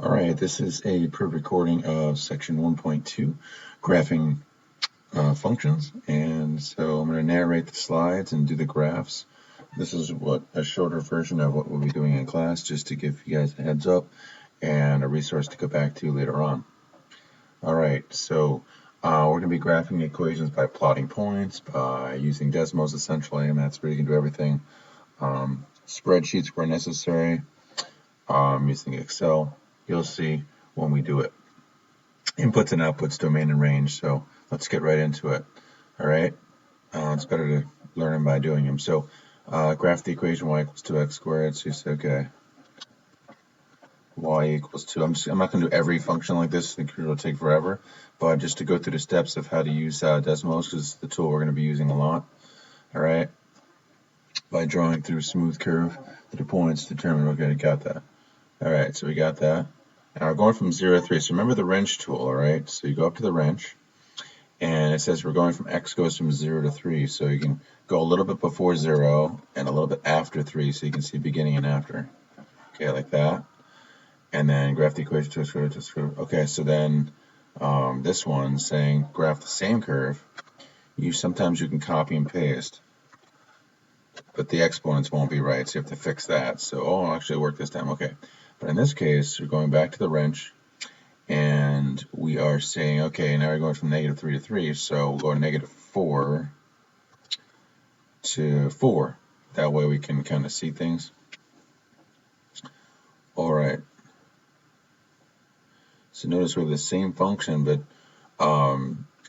All right, this is a pre-recording of section 1.2, graphing functions, and so I'm going to narrate the slides and do the graphs. This is a shorter version of what we'll be doing in class, just to give you guys a heads up and a resource to go back to later on. All right, so we're going to be graphing equations by plotting points, by using Desmos essentially, and that's where you can do everything. Spreadsheets where necessary, using Excel. You'll see when we do it. Inputs and outputs, domain and range. So let's get right into it. All right. It's better to learn them by doing them. So graph the equation y equals 2x squared. So you say, okay, y equals 2. I'm not going to do every function like this. I think it'll take forever. But just to go through the steps of how to use Desmos, because it's the tool we're going to be using a lot. All right. By drawing through a smooth curve, the points determine, okay, got that. All right, so we got that. And we're going from 0 to 3. So remember the wrench tool, all right? So you go up to the wrench, and it says we're going from x goes from 0 to 3. So you can go a little bit before 0 and a little bit after 3, so you can see beginning and after. Okay, like that. And then graph the equation to a curve. Okay, so then this one saying graph the same curve. Sometimes you can copy and paste, but the exponents won't be right, so you have to fix that. So, it'll actually work this time. Okay. But in this case, we're going back to the wrench, and we are saying, okay, now we're going from -3 to 3, so we'll go -4 to 4. That way we can kind of see things. All right. So notice we have the same function, but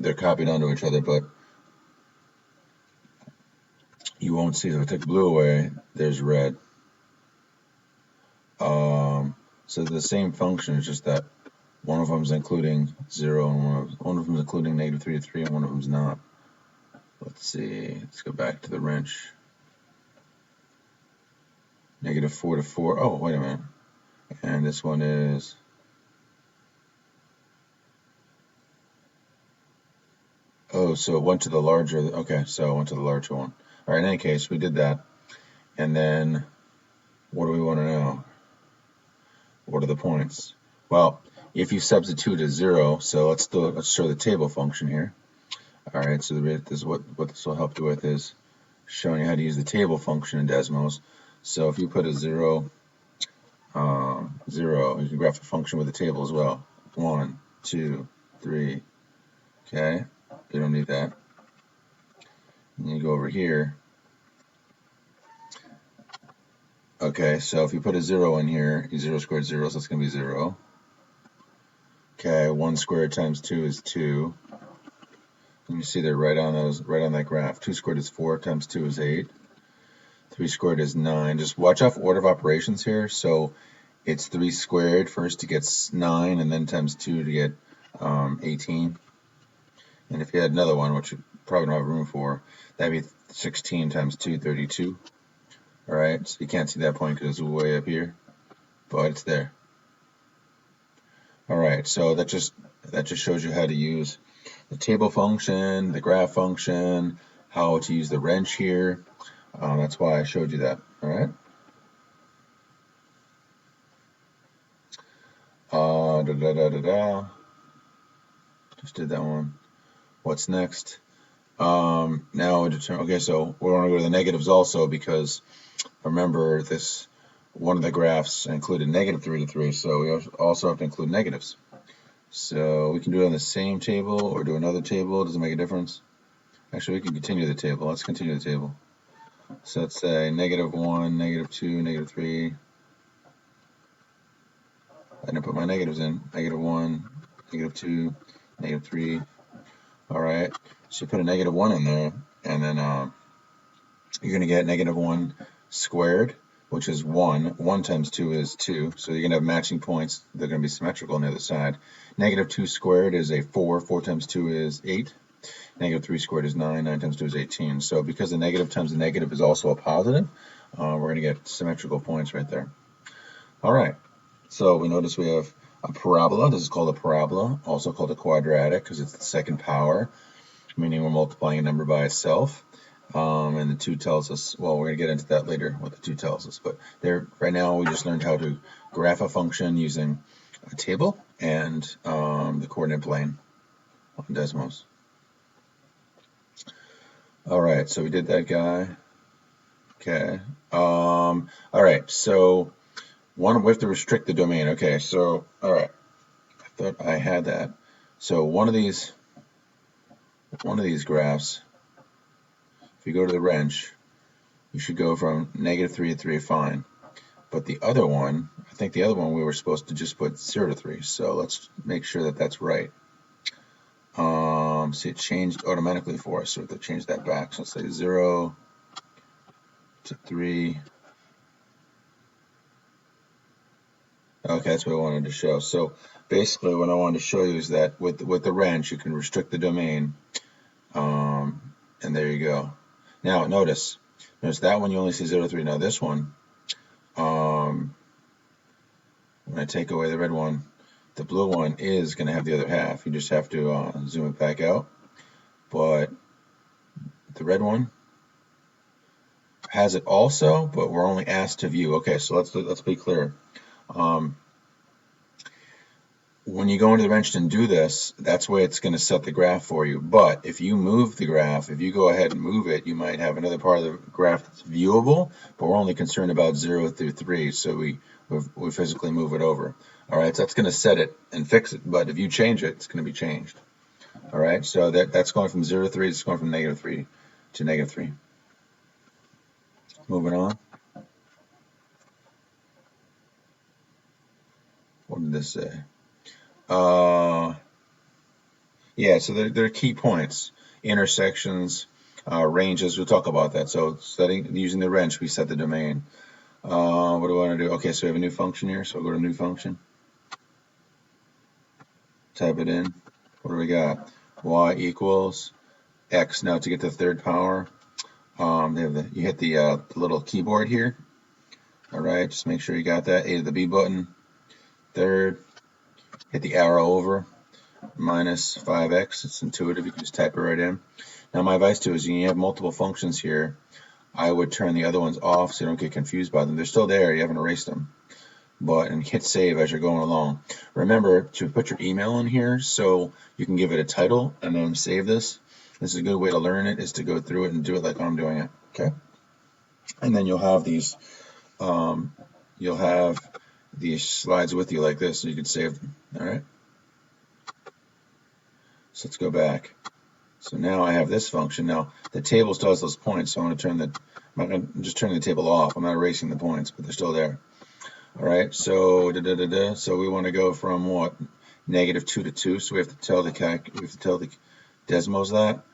they're copied onto each other, but you won't see. If I take blue away, there's red. So the same function, it's just that one of them is including 0 and one of them is including -3 to 3 and one of them is not. Let's see. Let's go back to the wrench. -4 to 4. Oh, wait a minute. And this one is so it went to the larger. Okay, so it went to the larger one. All right, in any case, we did that. And then what do we want to know? What are the points? Well, if you substitute a 0, so let's show the table function here. All right, so what this will help you with is showing you how to use the table function in Desmos. So if you put a 0, 0, you can graph the function with the table as well. 1, 2, 3. Okay, you don't need that. And you go over here. Okay, so if you put a 0 in here, 0 squared 0, so it's going to be 0. Okay, 1 squared times 2 is 2. And you see they're right on that graph. 2 squared is 4 times 2 is 8. 3 squared is 9. Just watch out for order of operations here. So it's 3 squared first to get 9, and then times 2 to get 18. And if you had another one, which you probably don't have room for, that'd be 16 times 2, 32. All right, so you can't see that point because it's way up here, but it's there. All right, so that just shows you how to use the table function, the graph function, how to use the wrench here. That's why I showed you that. All right. Just did that one. What's next? Now we determine. Okay, so we want to go to the negatives also because remember this. One of the graphs included -3 to 3, so we also have to include negatives. So we can do it on the same table or do another table. Does it make a difference? Actually, we can continue the table. Let's continue the table. So let's say -1, -2, -3. I didn't put my negatives in. -1, -2, -3. All right. So you put a -1 in there, and then you're going to get -1 squared, which is 1. 1 times 2 is 2. So you're going to have matching points. They're going to be symmetrical on the other side. -2 squared is a 4. 4 times 2 is 8. -3 squared is 9. 9 times 2 is 18. So because the negative times the negative is also a positive, we're going to get symmetrical points right there. All right. So we notice we have a parabola. This is called a parabola, also called a quadratic because it's the second power, meaning we're multiplying a number by itself. And the 2 tells us, well, we're going to get into that later, what the 2 tells us. But there, right now, we just learned how to graph a function using a table and the coordinate plane on Desmos. All right, so we did that guy. Okay. All right, so we have to restrict the domain. Okay, so, all right. I thought I had that. So one of these graphs, if you go to the wrench, you should go from -3 to 3, fine. But the other one, I think the other one we were supposed to just put 0 to 3. So let's make sure that that's right. See, it changed automatically for us, so we have to change that back. So let's say 0 to 3. Okay, that's what I wanted to show. So basically what I wanted to show you is that with the wrench, you can restrict the domain. And there you go. Now notice that one you only see 0 to 3. Now this one, when I take away the red one, the blue one is going to have the other half. You just have to zoom it back out. But the red one has it also, but we're only asked to view. Okay, so let's be clear. When you go into the wrench and do this, that's where it's going to set the graph for you. But if you move the graph, if you go ahead and move it, you might have another part of the graph that's viewable, but we're only concerned about 0 through 3, so we physically move it over. All right, so that's going to set it and fix it, but if you change it, it's going to be changed. All right, so that's going from 0 to 3, it's going from -3 to -3. Moving on. What did this say? Yeah, so there are key points, intersections, ranges. We'll talk about that. So using the wrench, we set the domain. What do I want to do? Okay, so we have a new function here. So we'll go to new function. Type it in. What do we got? Y equals x. Now to get to the third power, you hit the little keyboard here. All right, just make sure you got that. A to the B button. Third, hit the arrow over. Minus 5x. It's intuitive. You can just type it right in. Now my advice to you is when you have multiple functions here, I would turn the other ones off so you don't get confused by them. They're still there. You haven't erased them. And hit save as you're going along. Remember to put your email in here so you can give it a title and then save this. This is a good way to learn it, is to go through it and do it like I'm doing it. Okay. And then you'll have these slides with you like this, so you can save them. All right. So let's go back. So now I have this function. Now the table still has those points, so I'm just turning the table off. I'm not erasing the points, but they're still there. All right. So So we want to go from what? -2 to 2. So we have to tell the Desmos that.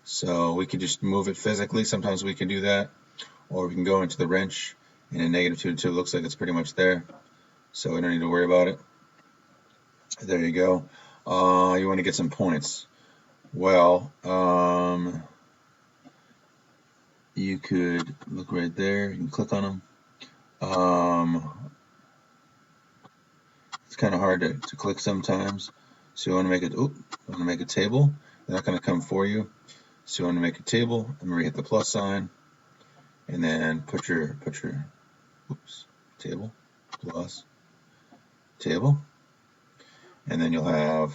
So we can just move it physically. Sometimes we can do that, or we can go into the wrench and in -2 to 2. It looks like it's pretty much there, so we don't need to worry about it. There you go. You want to get some points. Well, you could look right there. You can click on them. It's kind of hard to click sometimes. So you want to make it. Want to make a table. They're not going to come for you. So you want to make a table. And we hit the plus sign, and then put your table plus table, and then you'll have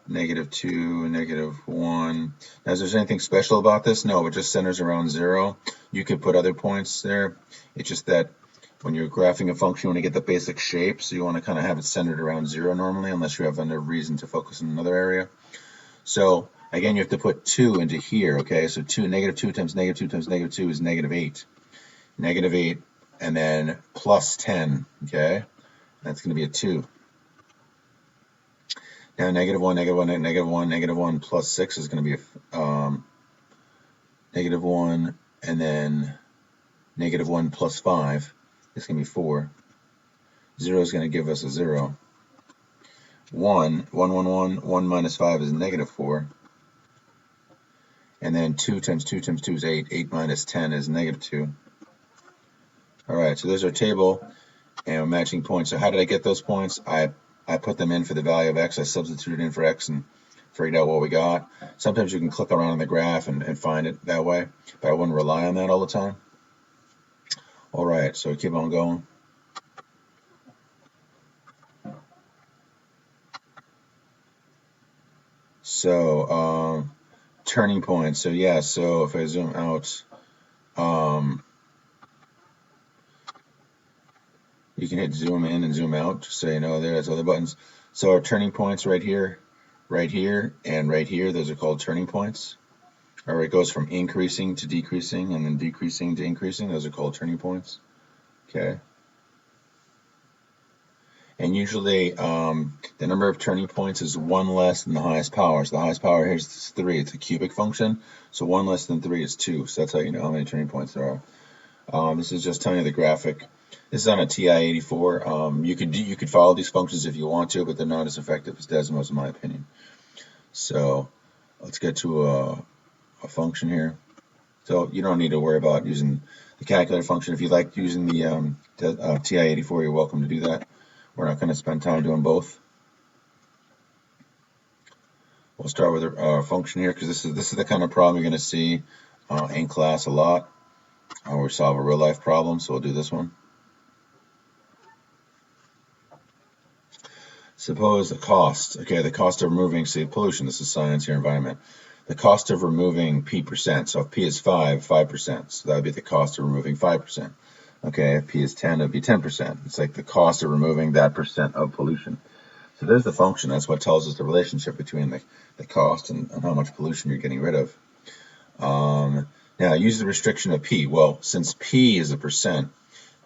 -2, -1. Now, is there anything special about this? No, it just centers around 0. You could put other points there. It's just that when you're graphing a function, you want to get the basic shape, so you want to kind of have it centered around 0 normally, unless you have another reason to focus in another area. So again, you have to put 2 into here, okay? So -2 times -2 times -2 is -8. -8, and then plus 10, okay? That's going to be a 2. Now -1, -1, -1, -1 plus 6 is going to be -1, and then -1 plus 5 is going to be 4. 0 is going to give us a 0. 1 minus 5 is -4. And then 2 times 2 times 2 is 8. 8 minus 10 is -2. All right, so there's our table, and we're matching points. So how did I get those points? I put them in for the value of x. I substituted in for x and figured out what we got. Sometimes you can click around on the graph and find it that way, but I wouldn't rely on that all the time. All right, so keep on going. So turning points. So yeah, so if I zoom out, you can hit zoom in and zoom out, just so you know there's other buttons. So our turning points right here, and right here, those are called turning points. All right, it goes from increasing to decreasing and then decreasing to increasing. Those are called turning points. Okay. And usually the number of turning points is one less than the highest power. So the highest power here is 3. It's a cubic function. So 1 less than 3 is 2. So that's how you know how many turning points there are. This is just telling you the graphic. This is on a TI-84. You could follow these functions if you want to, but they're not as effective as Desmos in my opinion. So let's get to a function here. So you don't need to worry about using the calculator function. If you like using the TI-84, you're welcome to do that. We're not going to spend time doing both. We'll start with a function here because this is the kind of problem you're going to see in class a lot. We solve a real life problem, so we'll do this one. Suppose the cost, okay, the cost of removing, say, pollution. This is science here, environment. The cost of removing P%. So if P is 5%. So that would be the cost of removing 5%. Okay, if P is 10, it would be 10%. It's like the cost of removing that percent of pollution. So there's the function. That's what tells us the relationship between the cost and how much pollution you're getting rid of. Now, use the restriction of P. Well, since P is a percent,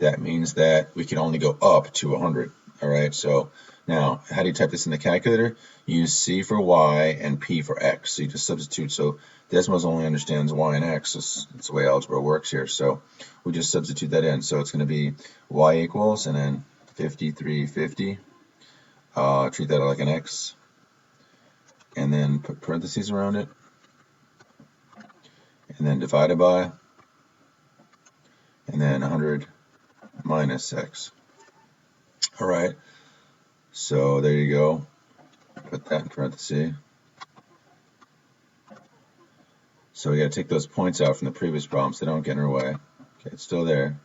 that means that we can only go up to 100. All right, so now, how do you type this in the calculator? Use C for Y and P for X. So you just substitute. So Desmos only understands Y and X. That's the way algebra works here. So we just substitute that in. So it's going to be Y equals, and then 5350. Treat that like an X. And then put parentheses around it. And then divided by. And then 100 minus X. All right. So there you go. Put that in parentheses. So we got to take those points out from the previous problem so they don't get in our way. Okay, it's still there.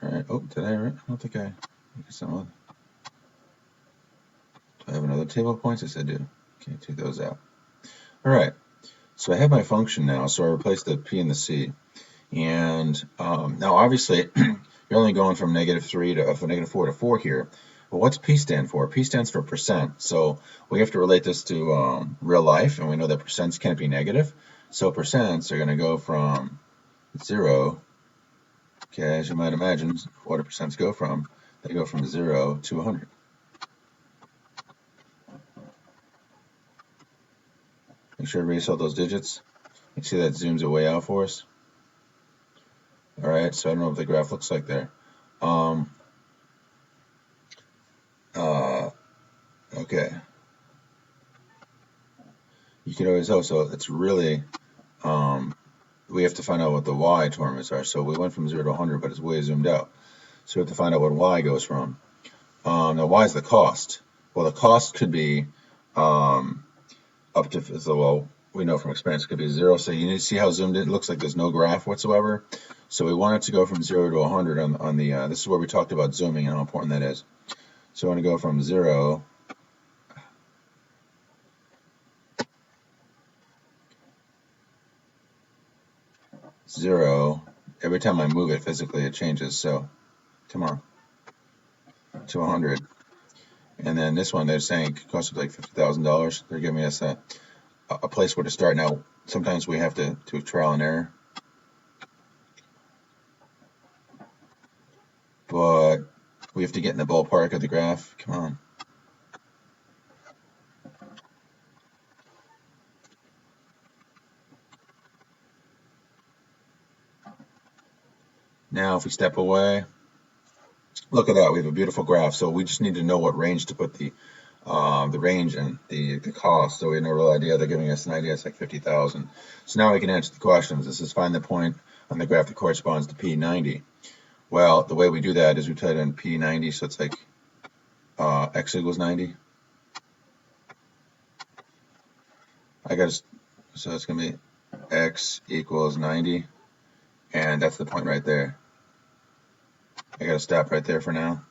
All right. Oh, did I? I don't think I. Do I have another table of points? Yes, I do. Okay, take those out. All right. So I have my function now. So I replace the P and the C. And now, obviously, you're only going from -3 to -4 to 4 here. But what's P stand for? P stands for percent. So we have to relate this to real life, and we know that percents can't be negative. So percents are going to go from 0. Okay, as you might imagine, what do percents go from? They go from 0 to 100. Make sure to erase all those digits. You see that zooms it way out for us. All right, so I don't know what the graph looks like there. Okay. You can always so it's really we have to find out what the y terms are. So we went from 0 to 100, but it's way zoomed out. So we have to find out what y goes from. Now, y is the cost. Well, the cost could be up to, so well, we know from experience it could be 0. So you need to see how zoomed in. It looks like there's no graph whatsoever. So we want it to go from 0 to 100 on the, this is where we talked about zooming and how important that is. So I want to go from 0 0. Every time I move it physically, it changes. So tomorrow to 100. And then this one, they're saying it costs like $50,000. They're giving us a place where to start. Now, sometimes we have to do trial and error. But we have to get in the ballpark of the graph. Come on. Now, if we step away, look at that. We have a beautiful graph. So we just need to know what range to put the range and the cost. So we have no real idea. They're giving us an idea. It's like 50,000. So now we can answer the questions. This is find the point on the graph that corresponds to P90. Well, the way we do that is we type in P90. So it's like x equals 90. So it's going to be x equals 90, and that's the point right there. I got to stop right there for now.